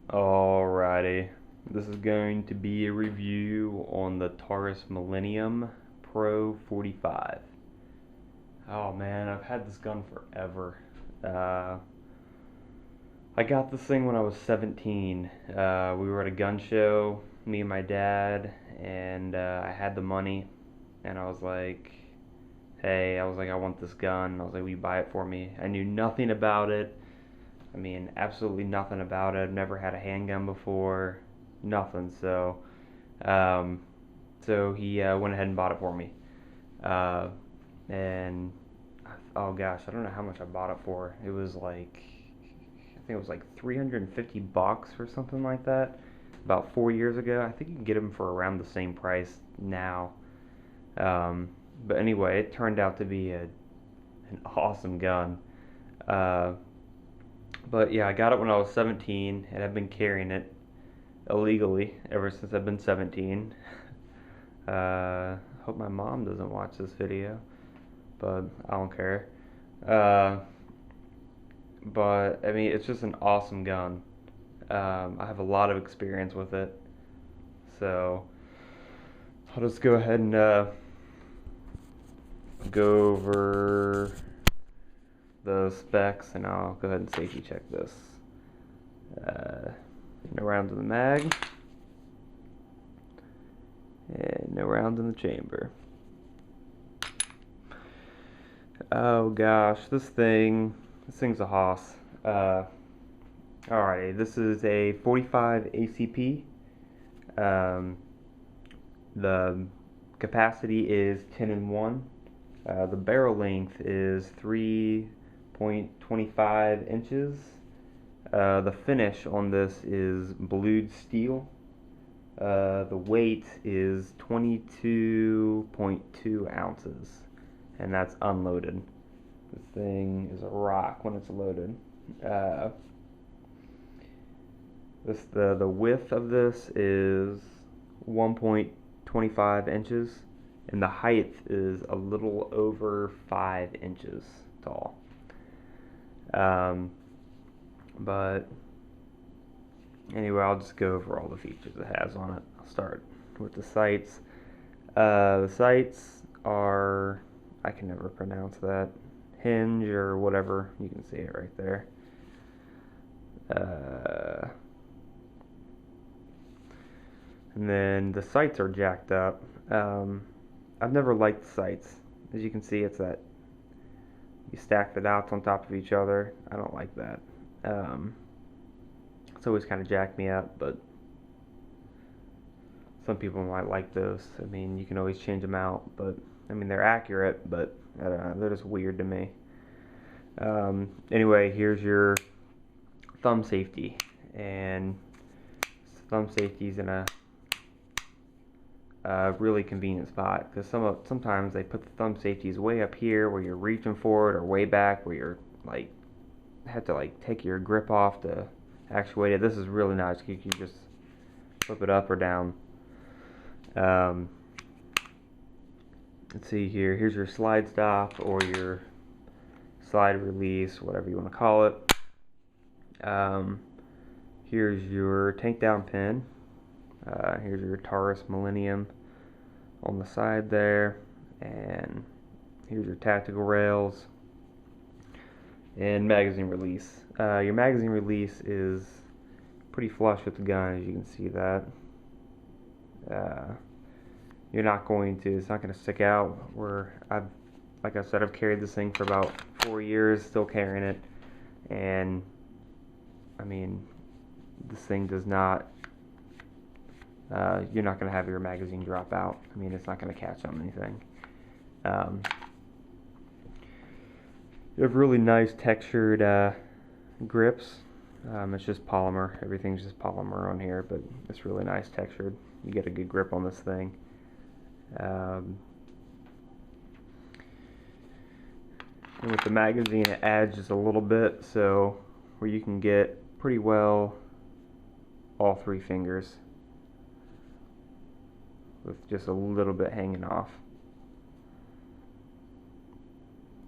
Alrighty, this is going to be a review on the Taurus Millennium Pro 45. Oh man, I've had this gun forever. Uh, I got this thing when I was 17. We were at a gun show, me and my dad, and I had the money, and I was like, hey, I want this gun. I was like, will you buy it for me? I knew nothing about it. I mean, absolutely nothing about it. I've never had a handgun before, nothing. Um, so he went ahead and bought it for me. Uh, and oh gosh, I don't know how much I bought it for. It was like, I think it was like $350 or something like that. About 4 years ago, I think you can get them for around the same price now. Um, but anyway, it turned out to be an awesome gun. Uh, But yeah, I got it when I was 17, and I've been carrying it illegally ever since I've been 17. Hope my mom doesn't watch this video, but I don't care. Uh, but I mean, it's just an awesome gun. I have a lot of experience with it, so I'll just go ahead and go over the specs, and I'll go ahead and safety check this. No rounds in the mag, and no rounds in the chamber. Oh gosh, this thing's a hoss. Alrighty, this is a 45 ACP. Um, the capacity is 10 and 1. The barrel length is 3.25 inches. The finish on this is blued steel. The weight is 22.2 ounces, and that's unloaded. This thing is a rock when it's loaded. Uh, the width of this is 1.25 inches, and the height is a little over 5 inches tall. But anyway, I'll just go over all the features it has on it. I'll start with the sights. The sights are, I can never pronounce that, hinge or whatever. You can see it right there. And then the sights are jacked up. I've never liked the sights. As you can see, it's that you stack the dots on top of each other. I don't like that. It's always kind of jacked me up, but some people might like those. I mean, you can always change them out, but I mean, they're accurate, but I don't know, they're just weird to me. Anyway, here's your thumb safety, and thumb safety is in a really convenient spot, because sometimes they put the thumb safeties way up here where you're reaching for it, or way back where you're like have to like take your grip off to actuate it. This is really nice. You can just flip it up or down. Let's see here. Here's your slide stop or your slide release, whatever you want to call it. Here's your tank down pin. Here's your Taurus Millennium on the side there, and here's your tactical rails and magazine release. Your magazine release is pretty flush with the gun, as you can see that. You're not going to, it's not going to stick out. Like I said, I've carried this thing for about 4 years, still carrying it, and I mean, this thing does not, you're not going to have your magazine drop out. I mean, it's not going to catch on anything. You have really nice textured grips. It's just polymer. Everything's just polymer on here, but it's really nice textured. You get a good grip on this thing. And with the magazine, it adds just a little bit, so where you can get pretty well all 3 fingers with just a little bit hanging off.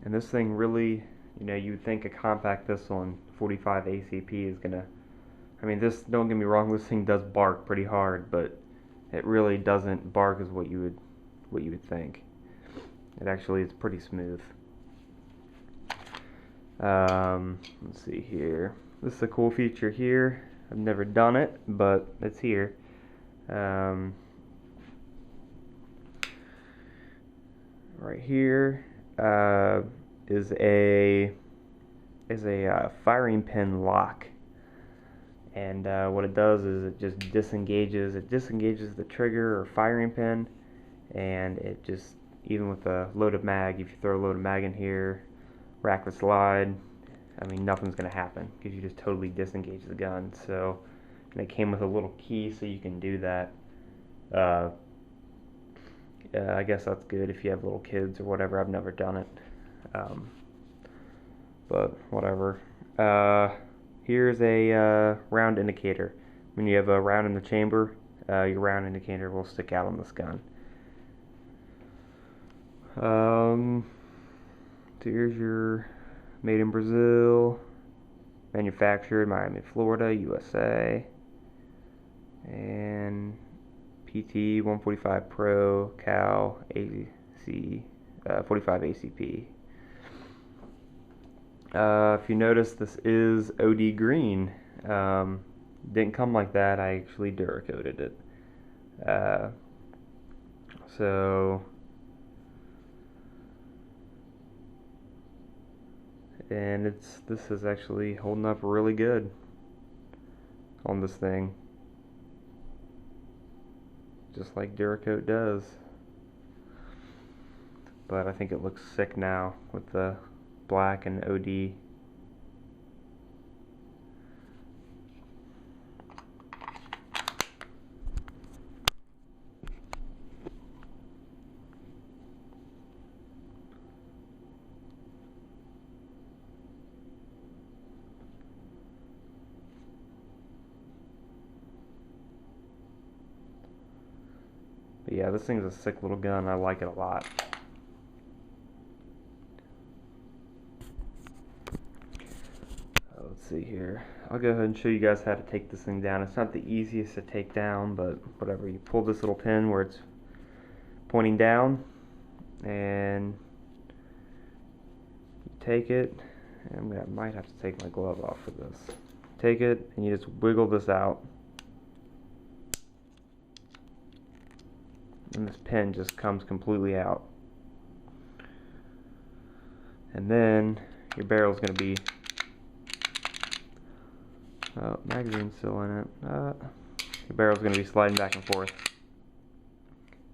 And this thing really, you would think a compact pistol in 45 ACP is going to I mean, don't get me wrong, this thing does bark pretty hard, but it really doesn't bark as what you would think. It actually is pretty smooth. Let's see here. This is a cool feature here. I've never done it, but it's here. Right here is a firing pin lock, and what it does is it just disengages the trigger or firing pin, and it just, even with a loaded mag, if you throw a loaded mag in here, rack the slide, I mean, nothing's gonna happen because you just totally disengage the gun. So, and it came with a little key so you can do that. I guess that's good if you have little kids or whatever. I've never done it, but whatever. Here's a round indicator. When you have a round in the chamber, your round indicator will stick out on this gun. So here's your made in Brazil, manufactured Miami, Florida, USA, and PT 145 Pro Cal AC 45 ACP. If you notice, this is OD green. Didn't come like that. I actually Duracoated it. And this is actually holding up really good on this thing, just like Duracoat does. But I think it looks sick now with the black and OD. But yeah, this thing's a sick little gun. I like it a lot. Let's see here. I'll go ahead and show you guys how to take this thing down. It's not the easiest to take down, but whatever. You pull this little pin where it's pointing down, and you take it. And I might have to take my glove off for this. Take it, and you just wiggle this out. And this pin just comes completely out. And then your barrel's going to be, oh, magazine's still in it. Your barrel's going to be sliding back and forth.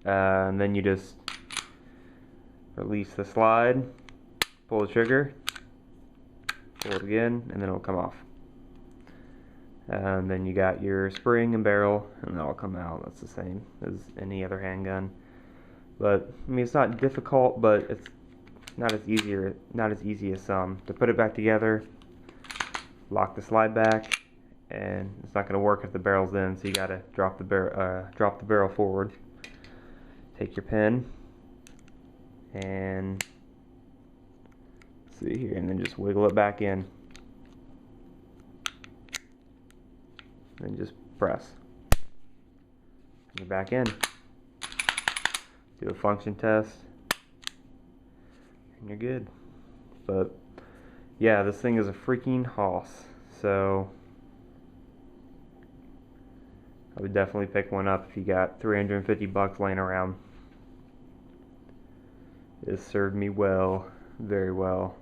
And then you just release the slide, pull the trigger, pull it again, and then it'll come off. And then you got your spring and barrel, and they'll come out. That's the same as any other handgun. But I mean, it's not difficult, but it's not as easy as some. To put it back together, lock the slide back, and it's not going to work if the barrel's in. So you got to drop the barrel forward. Take your pin, and see here, and then just wiggle it back in. And just press. You're back in. Do a function test, and you're good. But yeah, this thing is a freaking hoss. So I would definitely pick one up if you got $350 laying around. It served me well, very well.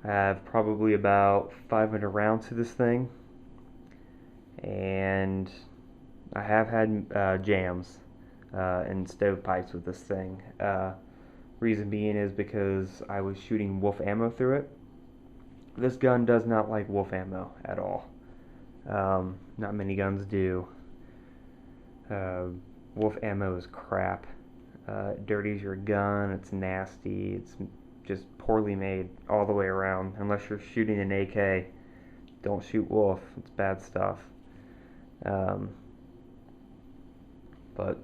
I have probably about 500 rounds to this thing, and I have had jams and stovepipes with this thing. Reason being is because I was shooting wolf ammo through it. This gun does not like wolf ammo at all. Not many guns do. Wolf ammo is crap. It dirties your gun, it's nasty, it's just poorly made all the way around. Unless you're shooting an AK, don't shoot wolf. It's bad stuff. But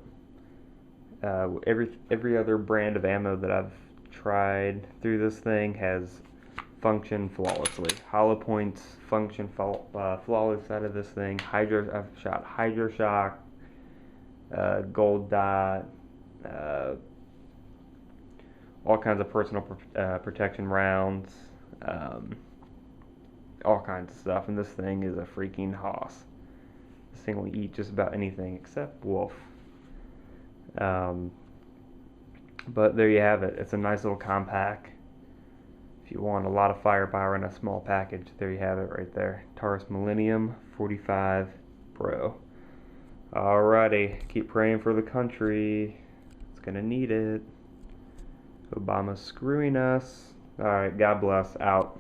every other brand of ammo that I've tried through this thing has function flawlessly. Hollow points function flawless out of this thing. I've shot Hydro Shock, Gold Dot, all kinds of personal protection rounds, all kinds of stuff, and this thing is a freaking hoss. This thing will eat just about anything except wolf. But there you have it. It's a nice little compact. If you want a lot of firepower in a small package, there you have it right there. Taurus Millennium 45 Pro. Alrighty, keep praying for the country. It's gonna need it. Obama's screwing us. Alright, God bless. Out.